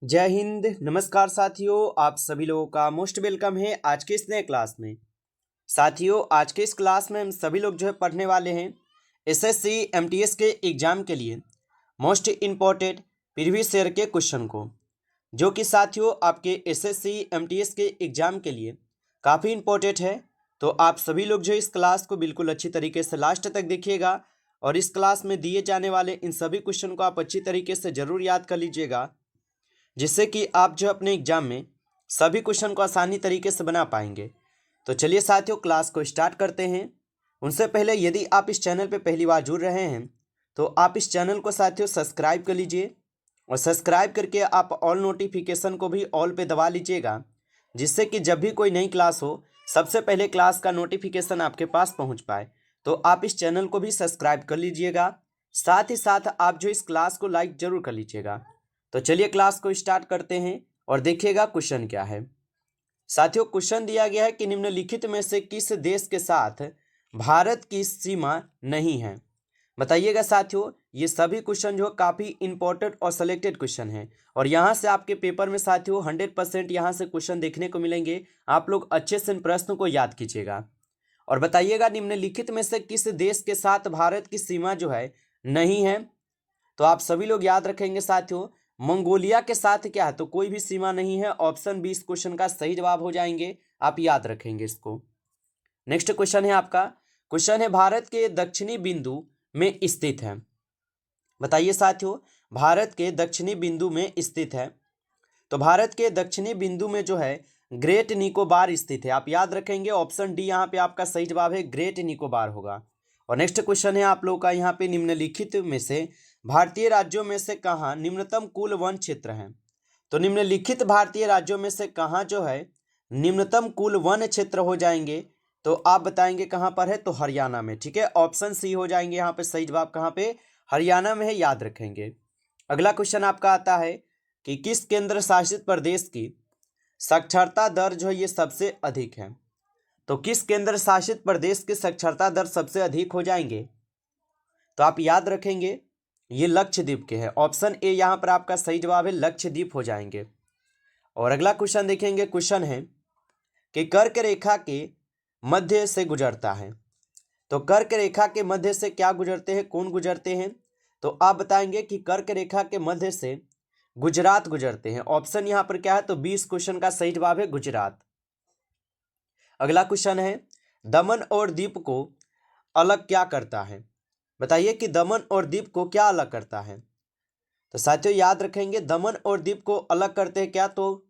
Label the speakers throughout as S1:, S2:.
S1: जय हिंद। नमस्कार साथियों, आप सभी लोगों का मोस्ट वेलकम है आज के इस नए क्लास में। साथियों, आज के इस क्लास में हम सभी लोग जो है पढ़ने वाले हैं एसएससी एमटीएस के एग्जाम के लिए मोस्ट इम्पॉर्टेंट प्रीवियस ईयर के क्वेश्चन को, जो कि साथियों आपके एसएससी एमटीएस के एग्जाम के लिए काफ़ी इम्पोर्टेंट है। तो आप सभी लोग जो इस क्लास को बिल्कुल अच्छी तरीके से लास्ट तक देखिएगा और इस क्लास में दिए जाने वाले इन सभी क्वेश्चन को आप अच्छी तरीके से ज़रूर याद कर लीजिएगा, जिससे कि आप जो अपने एग्जाम में सभी क्वेश्चन को आसानी तरीके से बना पाएंगे। तो चलिए साथियों, क्लास को स्टार्ट करते हैं। उनसे पहले यदि आप इस चैनल पर पहली बार जुड़ रहे हैं तो आप इस चैनल को साथियों सब्सक्राइब कर लीजिए और सब्सक्राइब करके आप ऑल नोटिफिकेशन को भी ऑल पे दबा लीजिएगा, जिससे कि जब भी कोई नई क्लास हो सबसे पहले क्लास का नोटिफिकेशन आपके पास पहुंच पाए। तो आप इस चैनल को भी सब्सक्राइब कर लीजिएगा, साथ ही साथ आप जो इस क्लास को लाइक जरूर कर लीजिएगा। तो चलिए क्लास को स्टार्ट करते हैं और देखिएगा क्वेश्चन क्या है। साथियों, क्वेश्चन दिया गया है कि निम्नलिखित में से किस देश के साथ भारत की सीमा नहीं है। बताइएगा साथियों, ये सभी क्वेश्चन जो काफ़ी इंपॉर्टेंट और सिलेक्टेड क्वेश्चन हैं और यहाँ से आपके पेपर में साथियों 100% यहाँ से क्वेश्चन देखने को मिलेंगे। आप लोग अच्छे से इन प्रश्नों को याद कीजिएगा और बताइएगा निम्नलिखित में से किस देश के साथ भारत की सीमा जो है नहीं है। तो आप सभी लोग याद रखेंगे साथियों, मंगोलिया के साथ क्या है, तो कोई भी सीमा नहीं है। ऑप्शन 20 क्वेश्चन का सही जवाब हो जाएंगे, आप याद रखेंगे इसको। नेक्स्ट क्वेश्चन है आपका, क्वेश्चन है भारत के दक्षिणी बिंदु में स्थित है। बताइए साथियों, भारत के दक्षिणी बिंदु में स्थित है। तो भारत के दक्षिणी बिंदु में जो है ग्रेट निकोबार स्थित है। आप याद रखेंगे ऑप्शन डी यहाँ पे आपका सही जवाब है, ग्रेट निकोबार होगा। और नेक्स्ट क्वेश्चन है आप लोगों का यहाँ पे, निम्नलिखित में से भारतीय राज्यों में से कहाँ निम्नतम कुल वन क्षेत्र है। तो निम्नलिखित भारतीय राज्यों में से कहाँ जो है निम्नतम कुल वन क्षेत्र हो जाएंगे, तो आप बताएंगे कहाँ पर है, तो हरियाणा में। ठीक है, ऑप्शन सी हो जाएंगे यहाँ पे सही जवाब, कहाँ पे, हरियाणा में है, याद रखेंगे। अगला क्वेश्चन आपका आता है कि किस केंद्र शासित प्रदेश की साक्षरता दर जो है ये सबसे अधिक है। तो किस केंद्र शासित प्रदेश की साक्षरता दर सबसे अधिक हो जाएंगे, तो आप याद रखेंगे ये लक्षद्वीप के हैं। ऑप्शन ए यहाँ पर आपका सही जवाब है, लक्षद्वीप हो जाएंगे। और अगला क्वेश्चन देखेंगे, क्वेश्चन है कि कर्क रेखा के मध्य से गुजरता है। तो कर्क रेखा के मध्य से क्या गुजरते हैं, कौन गुजरते हैं, तो आप बताएंगे कि कर्क रेखा के मध्य से गुजरात गुजरते हैं। ऑप्शन यहाँ पर क्या है, तो 20 क्वेश्चन का सही जवाब है गुजरात। अगला क्वेश्चन है, दमन और दीप को अलग क्या करता है। बताइए कि दमन और दीप को क्या अलग करता है। तो साथियों याद रखेंगे, दमन और दीप को अलग करते हैं क्या, तो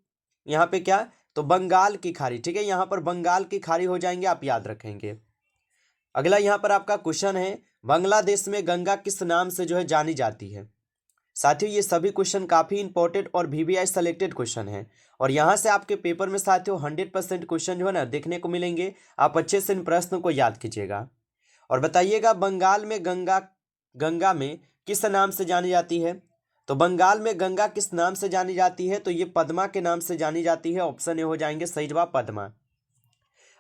S1: यहाँ पे क्या, तो बंगाल की खाड़ी। ठीक है, यहाँ पर बंगाल की खाड़ी हो जाएंगे, आप याद रखेंगे। अगला यहाँ पर आपका क्वेश्चन है, बांग्लादेश में गंगा किस नाम से जो है जानी जाती है। साथियों ये सभी क्वेश्चन काफ़ी इंपॉर्टेंट और वीवीआई सेलेक्टेड क्वेश्चन है और यहाँ से आपके पेपर में साथियों 100% क्वेश्चन जो है ना देखने को मिलेंगे। आप अच्छे से इन प्रश्नों को याद कीजिएगा और बताइएगा बंगाल में गंगा में किस नाम से जानी जाती है। तो बंगाल में गंगा किस नाम से जानी जाती है, तो ये पद्मा के नाम से जानी जाती है। ऑप्शन ए हो जाएंगे सही जवाब, पद्मा।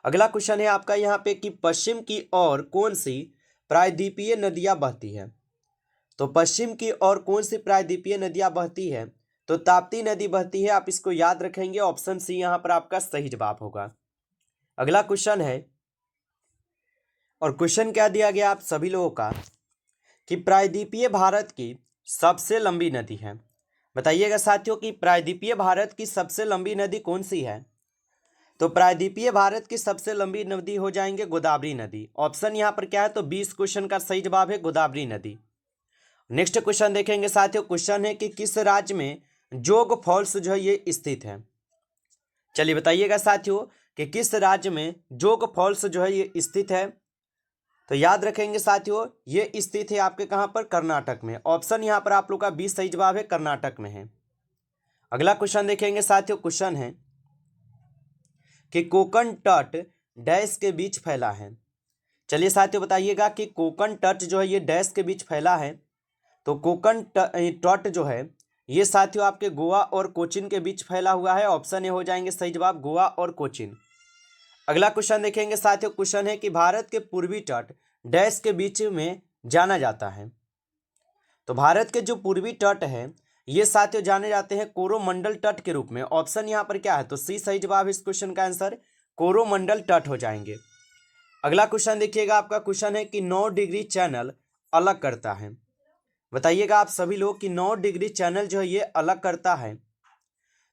S1: अगला क्वेश्चन है आपका यहाँ पे कि पश्चिम की ओर कौन सी प्रायद्वीपीय नदियाँ बहती है। तो पश्चिम की ओर कौन सी प्रायद्वीपीय नदियाँ बहती है, तो ताप्ती नदी बहती है। आप इसको याद रखेंगे, ऑप्शन सी यहाँ पर आपका सही जवाब होगा। अगला क्वेश्चन है, और क्वेश्चन क्या दिया गया आप सभी लोगों का, कि प्रायद्वीपीय भारत की सबसे लंबी नदी है। बताइएगा साथियों कि प्रायद्वीपीय भारत की सबसे लंबी नदी कौन सी है। तो प्रायद्वीपीय भारत की सबसे लंबी नदी हो जाएंगे गोदावरी नदी। ऑप्शन यहाँ पर क्या है, तो 20 क्वेश्चन का सही जवाब है गोदावरी नदी। नेक्स्ट क्वेश्चन देखेंगे साथियों, क्वेश्चन है कि किस राज्य में जोग फॉल्स जो है ये स्थित है। चलिए बताइएगा साथियों कि किस राज्य में जोग फॉल्स जो है ये स्थित है। तो याद रखेंगे साथियों ये स्थित है आपके कहाँ पर, कर्नाटक में। ऑप्शन यहाँ पर आप लोग का 20 सही जवाब है, कर्नाटक में है। अगला क्वेश्चन देखेंगे साथियों, क्वेश्चन है कि कोंकण तट डैश के बीच फैला है। चलिए साथियों बताइएगा कि कोंकण तट जो है ये डैश के बीच फैला है। तो कोंकण तट जो है ये साथियों आपके गोवा और कोचीन के बीच फैला हुआ है। ऑप्शन ए हो जाएंगे सही जवाब, गोवा और कोचीन। अगला क्वेश्चन देखेंगे साथियों, क्वेश्चन है कि भारत के पूर्वी तट डैश के बीच में जाना जाता है। तो भारत के जो पूर्वी तट है ये साथियों जाने जाते हैं कोरोमंडल तट के रूप में। ऑप्शन यहाँ पर क्या है, तो सी सही जवाब है इस क्वेश्चन का आंसर, कोरोमंडल तट हो जाएंगे। अगला क्वेश्चन देखिएगा, आपका क्वेश्चन है कि 9 डिग्री चैनल अलग करता है। बताइएगा आप सभी लोग कि 9 डिग्री चैनल जो है ये अलग करता है।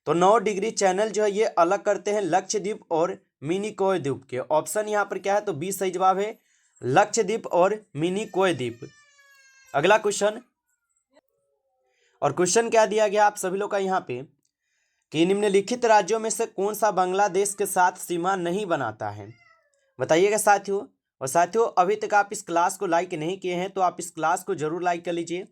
S1: तो 9 डिग्री चैनल जो है ये अलग करते हैं लक्षद्वीप और मिनिकॉय द्वीप के। ऑप्शन यहाँ पर क्या है, तो बी सही जवाब है, लक्षद्वीप और मिनिकॉय द्वीप। अगला क्वेश्चन, और क्वेश्चन क्या दिया गया आप सभी लोग का यहाँ पे कि निम्नलिखित राज्यों में से कौन सा बांग्लादेश के साथ सीमा नहीं बनाता है। बताइएगा साथियों। और साथियों अभी तक आप इस क्लास को लाइक नहीं किए हैं तो आप इस क्लास को जरूर लाइक कर लीजिए,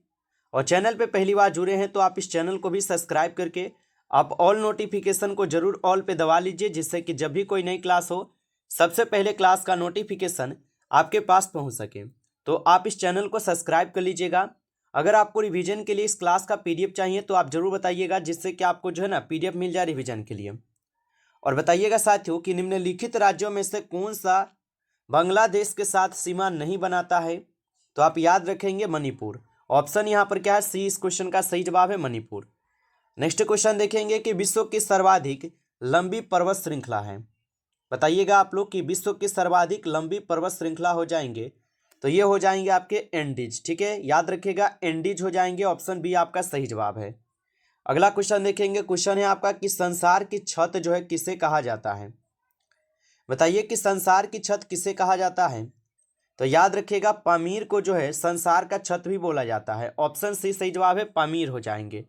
S1: और चैनल पे पहली बार जुड़े हैं तो आप इस चैनल को भी सब्सक्राइब करके आप ऑल नोटिफिकेशन को जरूर ऑल पे दबा लीजिए, जिससे कि जब भी कोई नई क्लास हो सबसे पहले क्लास का नोटिफिकेशन आपके पास पहुंच सके। तो आप इस चैनल को सब्सक्राइब कर लीजिएगा। अगर आपको रिवीजन के लिए इस क्लास का पीडीएफ चाहिए तो आप जरूर बताइएगा, जिससे कि आपको जो है ना पीडीएफ मिल जाए रिवीजन के लिए। और बताइएगा साथियों कि निम्नलिखित राज्यों में से कौन सा बांग्लादेश के साथ सीमा नहीं बनाता है। तो आप याद रखेंगे मणिपुर। ऑप्शन यहाँ पर क्या है, सी इस क्वेश्चन का सही जवाब है, मणिपुर। नेक्स्ट क्वेश्चन देखेंगे कि विश्व की सर्वाधिक लंबी पर्वत श्रृंखला है। बताइएगा आप लोग कि विश्व की सर्वाधिक लंबी पर्वत श्रृंखला हो जाएंगे, तो ये हो जाएंगे आपके एंडीज। ठीक है, याद रखिएगा एंडीज हो जाएंगे। ऑप्शन बी आपका सही जवाब है। अगला क्वेश्चन देखेंगे, क्वेश्चन है आपका कि संसार की छत जो है किसे कहा जाता है। बताइए कि संसार की छत किसे कहा जाता है। तो याद रखिएगा पामीर को जो है संसार का छत भी बोला जाता है। ऑप्शन सी सही जवाब है, पामीर हो जाएंगे।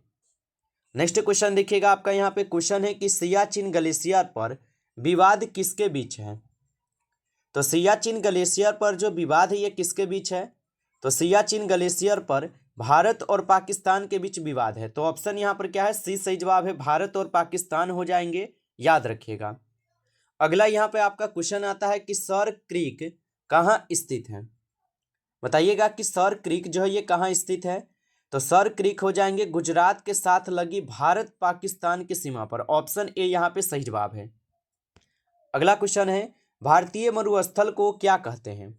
S1: नेक्स्ट क्वेश्चन देखिएगा, आपका यहाँ पे क्वेश्चन है कि सियाचिन ग्लेशियर पर विवाद किसके बीच है। तो सियाचिन ग्लेशियर पर जो विवाद है ये किसके बीच है। तो सियाचिन ग्लेशियर पर भारत और पाकिस्तान के बीच विवाद है। तो ऑप्शन यहाँ पर क्या है, सी सही जवाब है, भारत और पाकिस्तान हो जाएंगे, याद रखिएगा। अगला यहाँ पे आपका क्वेश्चन आता है कि सर क्रीक कहाँ स्थित है। बताइएगा कि सर क्रीक जो है ये कहाँ स्थित है। तो सर क्रीक हो जाएंगे गुजरात के साथ लगी भारत पाकिस्तान की सीमा पर। ऑप्शन ए यहाँ पे सही जवाब है। अगला क्वेश्चन है, भारतीय मरुस्थल को क्या कहते हैं।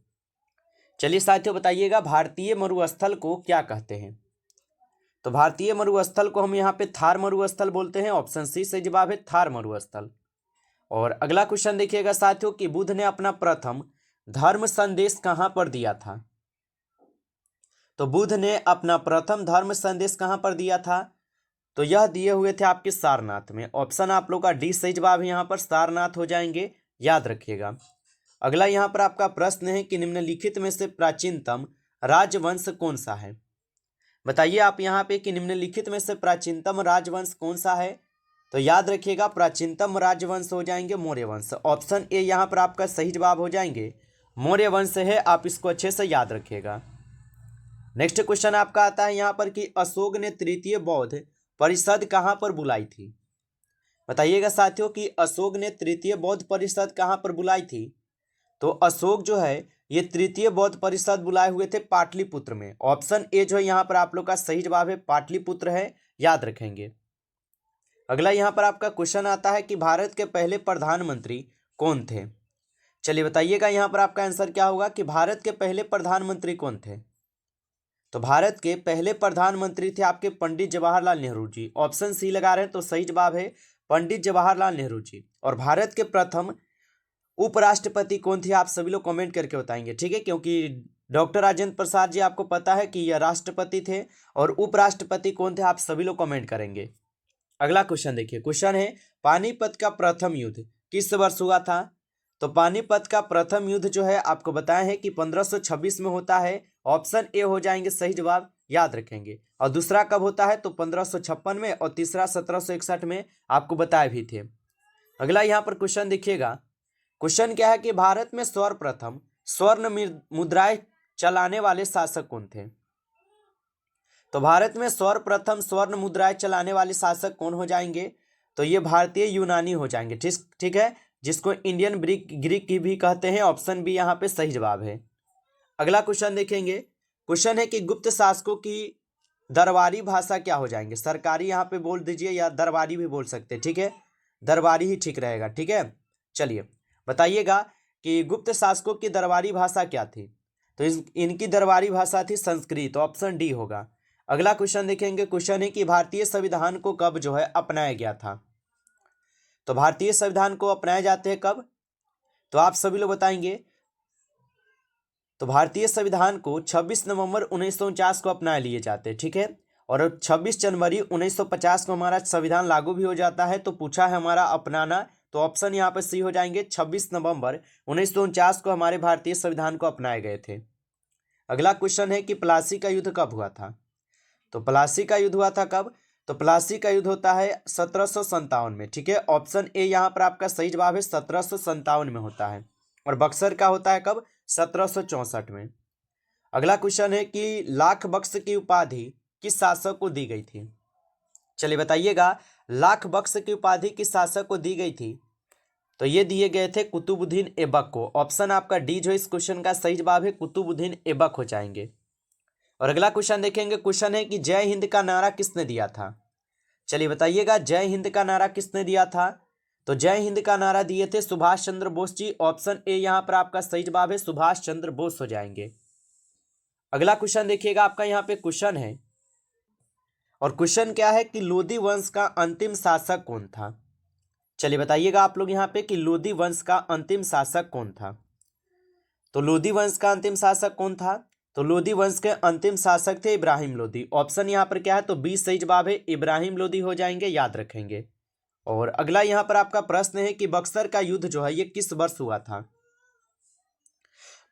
S1: चलिए साथियों बताइएगा भारतीय मरुस्थल को क्या कहते हैं। तो भारतीय मरुस्थल को हम यहाँ पे थार मरुस्थल बोलते हैं। ऑप्शन सी सही जवाब है, थार मरुस्थल। और अगला क्वेश्चन देखिएगा साथियों कि बुद्ध ने अपना प्रथम धर्म संदेश कहाँ पर दिया था। तो बुद्ध ने अपना प्रथम धर्म संदेश कहाँ पर दिया था। तो यह दिए हुए थे आपके सारनाथ में। ऑप्शन आप लोग का डी सही जवाब है, यहाँ पर सारनाथ हो जाएंगे, याद रखिएगा। अगला यहाँ पर आपका प्रश्न है कि निम्नलिखित में से प्राचीनतम राजवंश कौन सा है। बताइए आप यहाँ पे कि निम्नलिखित में से प्राचीनतम राजवंश कौन सा है। तो याद रखिएगा प्राचीनतम राजवंश हो जाएंगे मौर्य वंश। ऑप्शन ए यहाँ पर आपका सही जवाब हो जाएंगे, मौर्य वंश है, आप इसको अच्छे से याद रखिएगा। नेक्स्ट क्वेश्चन आपका आता है यहाँ पर कि अशोक ने तृतीय बौद्ध परिषद कहाँ पर बुलाई थी। बताइएगा साथियों कि अशोक ने तृतीय बौद्ध परिषद कहाँ पर बुलाई थी। तो अशोक जो है ये तृतीय बौद्ध परिषद बुलाए हुए थे पाटलिपुत्र में। ऑप्शन ए जो है यहाँ पर आप लोग का सही जवाब है, पाटलिपुत्र है, याद रखेंगे। अगला यहाँ पर आपका क्वेश्चन आता है कि भारत के पहले प्रधानमंत्री कौन थे। चलिए बताइएगा यहाँ पर आपका आंसर क्या होगा कि भारत के पहले प्रधानमंत्री कौन थे। तो भारत के पहले प्रधानमंत्री थे आपके पंडित जवाहरलाल नेहरू जी। ऑप्शन सी लगा रहे हैं तो सही जवाब है पंडित जवाहरलाल नेहरू जी। और भारत के प्रथम उपराष्ट्रपति कौन थे, आप सभी लोग कमेंट करके बताएंगे, ठीक है, क्योंकि डॉक्टर राजेंद्र प्रसाद जी आपको पता है कि यह राष्ट्रपति थे, और उपराष्ट्रपति कौन थे आप सभी लोग कमेंट करेंगे। अगला क्वेश्चन देखिए, क्वेश्चन है पानीपत का प्रथम युद्ध किस वर्ष हुआ था। तो पानीपत का प्रथम युद्ध जो है आपको बताया है कि 1526 में होता है। ऑप्शन ए हो जाएंगे सही जवाब, याद रखेंगे। और दूसरा कब होता है, तो 1556 में, और तीसरा 1761 में आपको बताए भी थे। अगला यहाँ पर क्वेश्चन देखिएगा, क्वेश्चन क्या है कि भारत में सर्वप्रथम स्वर्ण मुद्राएं चलाने वाले शासक कौन थे। तो भारत में सर्वप्रथम स्वर्ण मुद्राएं चलाने वाले शासक कौन हो जाएंगे। तो ये भारतीय यूनानी हो जाएंगे, ठीक है, जिसको इंडियन ग्रीक की भी कहते हैं। ऑप्शन बी यहाँ पे सही जवाब है। अगला क्वेश्चन देखेंगे, क्वेश्चन है कि गुप्त शासकों की दरबारी भाषा क्या हो जाएंगे। सरकारी यहाँ पे बोल दीजिए या दरबारी भी बोल सकते हैं, ठीक है, दरबारी ही ठीक रहेगा, ठीक है। चलिए बताइएगा कि गुप्त शासकों की दरबारी भाषा क्या थी। तो इनकी दरबारी भाषा थी संस्कृत। ऑप्शन डी होगा। अगला क्वेश्चन देखेंगे, क्वेश्चन है कि भारतीय संविधान को कब जो है अपनाया गया था। तो भारतीय संविधान को अपनाए जाते हैं कब, तो आप सभी लोग बताएंगे। तो भारतीय संविधान को 26 नवंबर 1949 को अपना लिए जाते हैं, ठीक है। और 26 जनवरी 1950 को हमारा संविधान लागू भी हो जाता है। तो पूछा है हमारा अपनाना, तो ऑप्शन यहाँ पर सी हो जाएंगे, 26 नवंबर 1949 को हमारे भारतीय संविधान को अपनाए गए थे। अगला क्वेश्चन है कि प्लासी का युद्ध कब हुआ था। तो प्लासी का युद्ध हुआ था कब, तो प्लासी का युद्ध होता है 1757 में, ठीक है। ऑप्शन ए यहाँ पर आपका सही जवाब है, 1757 में होता है। और बक्सर का होता है कब, 1764 में। अगला क्वेश्चन है कि लाख बक्स की उपाधि किस शासक को दी गई थी। चलिए बताइएगा, लाख बक्स की उपाधि किस शासक को दी गई थी। तो ये दिए गए थे कुतुबुद्दीन ऐबक को। ऑप्शन आपका डी जो इस क्वेश्चन का सही जवाब है, कुतुबुद्दीन ऐबक हो जाएंगे। और अगला क्वेश्चन देखेंगे, क्वेश्चन है कि जय हिंद का नारा किसने दिया था। चलिए बताइएगा, जय हिंद का नारा किसने दिया था। तो जय हिंद का नारा दिए थे सुभाष चंद्र बोस जी। ऑप्शन ए यहाँ पर आपका सही जवाब है, सुभाष चंद्र बोस हो जाएंगे। अगला क्वेश्चन देखिएगा, आपका यहाँ पे क्वेश्चन है, और क्वेश्चन क्या है कि लोदी वंश का अंतिम शासक कौन था। चलिए बताइएगा आप लोग यहाँ पे कि लोदी वंश का अंतिम शासक कौन था। तो लोदी वंश का अंतिम शासक कौन था, तो लोदी वंश के अंतिम शासक थे इब्राहिम लोदी। ऑप्शन यहाँ पर क्या है, तो 20 सही जवाब है, इब्राहिम लोदी हो जाएंगे, याद रखेंगे। और अगला यहाँ पर आपका प्रश्न है कि बक्सर का युद्ध जो है ये किस वर्ष हुआ था।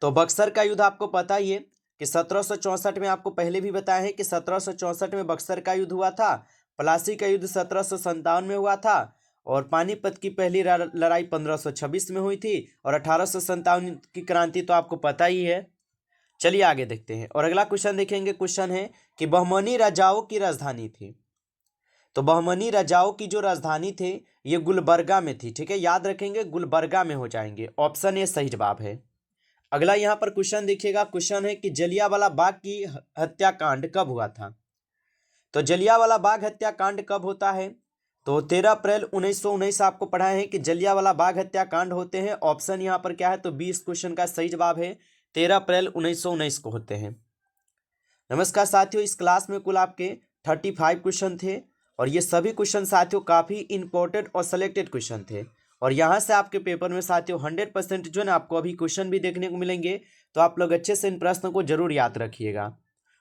S1: तो बक्सर का युद्ध आपको पता ही है कि 1764 में, आपको पहले भी बताया है कि 1764 में बक्सर का युद्ध हुआ था। प्लासी का युद्ध 1757 में हुआ था। और पानीपत की पहली लड़ाई 1526 में हुई थी। और 1857 की क्रांति तो आपको पता ही है। चलिए आगे देखते हैं। और अगला क्वेश्चन देखेंगे, क्वेश्चन है कि बहमनी राजाओं की राजधानी थी। तो बहमनी राजाओं की जो राजधानी थे ये गुलबर्गा में थी, ठीक है, याद रखेंगे, गुलबर्गा में हो जाएंगे। ऑप्शन ए सही जवाब है। अगला यहाँ पर क्वेश्चन देखिएगा, क्वेश्चन है कि जलियांवाला बाग की हत्याकांड कब हुआ था। तो जलियांवाला बाग हत्याकांड कब होता है, तो 13 अप्रैल 1919 आपको पढ़ाए हैं कि जलियांवाला बाग हत्याकांड होते हैं। ऑप्शन यहाँ पर क्या है, तो 20 क्वेश्चन का सही जवाब है, 13 अप्रैल 1919 को होते हैं। नमस्कार साथियों, इस क्लास में कुल आपके 35 क्वेश्चन थे। और ये सभी क्वेश्चन साथियों काफ़ी इंपॉर्टेंट और सिलेक्टेड क्वेश्चन थे। और यहाँ से आपके पेपर में साथियों 100% जो है ना आपको अभी क्वेश्चन भी देखने को मिलेंगे। तो आप लोग अच्छे से इन प्रश्नों को जरूर याद रखिएगा।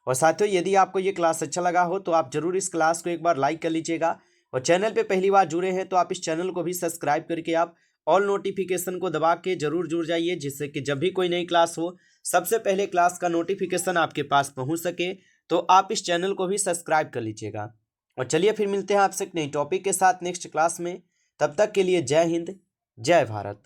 S1: और साथियों यदि आपको ये क्लास अच्छा लगा हो तो आप जरूर इस क्लास को एक बार लाइक कर लीजिएगा। और चैनल पे पहली बार जुड़े हैं तो आप इस चैनल को भी सब्सक्राइब करके आप ऑल नोटिफिकेशन को दबा के जरूर जुड़ जाइए, जिससे कि जब भी कोई नई क्लास हो सबसे पहले क्लास का नोटिफिकेशन आपके पास पहुंच सके। तो आप इस चैनल को भी सब्सक्राइब कर लीजिएगा। और चलिए फिर मिलते हैं आपसे एक नई टॉपिक के साथ नेक्स्ट क्लास में। तब तक के लिए जय हिंद, जय भारत।